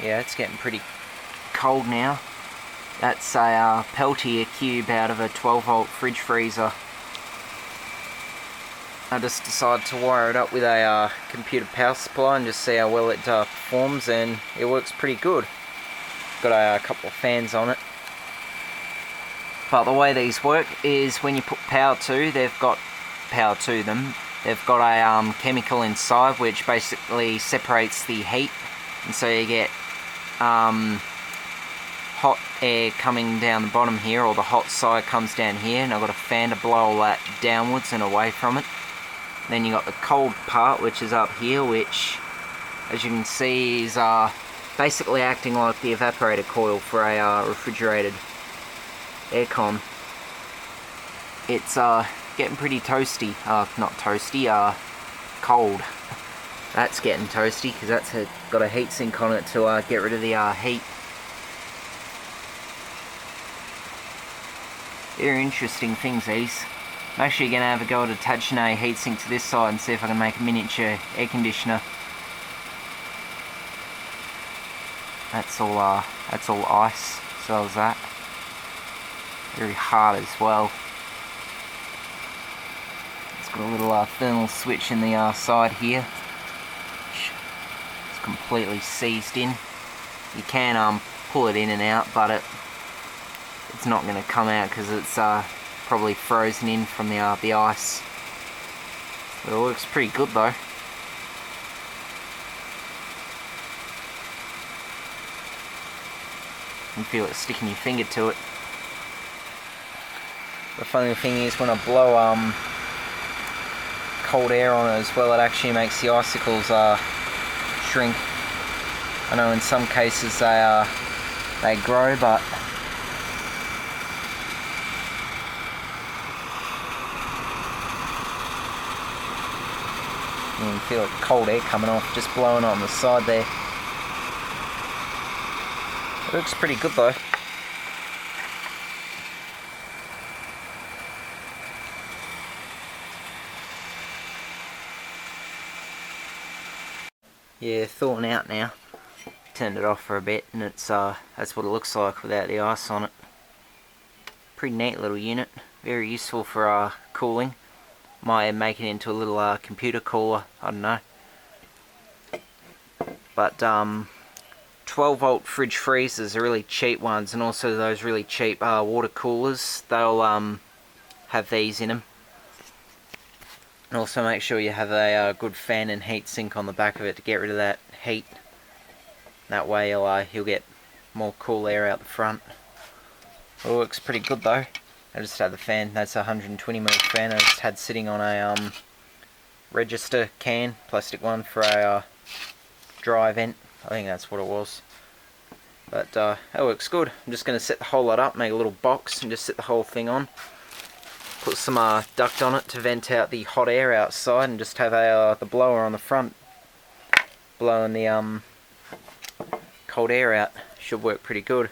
Yeah, it's getting pretty cold now. That's a Peltier Cube out of a 12-volt fridge freezer. I just decided to wire it up with a computer power supply and just see how well it performs, and it works pretty good. Got a couple of fans on it. But the way these work is when you put power to, they've got power to them. They've got a chemical inside which basically separates the heat, and so you get hot air coming down the bottom here, or the hot side comes down here, and I've got a fan to blow all that downwards and away from it. Then you got the cold part, which is up here, which, as you can see, is basically acting like the evaporator coil for a refrigerated aircon. It's getting pretty toasty. Not toasty, cold. That's getting toasty because that's got a heat sink on it to get rid of the heat. Very interesting things, these. I'm actually going to have a go at attaching a heatsink to this side and see if I can make a miniature air conditioner. That's all ice, so is that. Very hard as well. It's got a little thermal switch in the side here. It's completely seized in. You can pull it in and out, but it's not going to come out because it's probably frozen in from the ice. But it works pretty good though. You can feel it sticking your finger to it. The funny thing is, when I blow cold air on it as well, it actually makes the icicles shrink. I know in some cases they grow, but you can feel it, cold air coming off, just blowing on the side there. It looks pretty good though. Yeah, thawing out now. Turned it off for a bit, and it's that's what it looks like without the ice on it. Pretty neat little unit, very useful for cooling. Might make it into a little computer cooler, I don't know. But 12-volt fridge freezers are really cheap ones, and also those really cheap water coolers, they'll have these in them. And also make sure you have a good fan and heat sink on the back of it to get rid of that heat. That way you'll get more cool air out the front. It works pretty good though. I just had the fan, that's a 120mm fan I just had sitting on a register can, plastic one, for a dry vent. I think that's what it was. But that works good. I'm just going to set the whole lot up, make a little box and just set the whole thing on. Put some duct on it to vent out the hot air outside, and just have the blower on the front blowing the cold air out. Should work pretty good.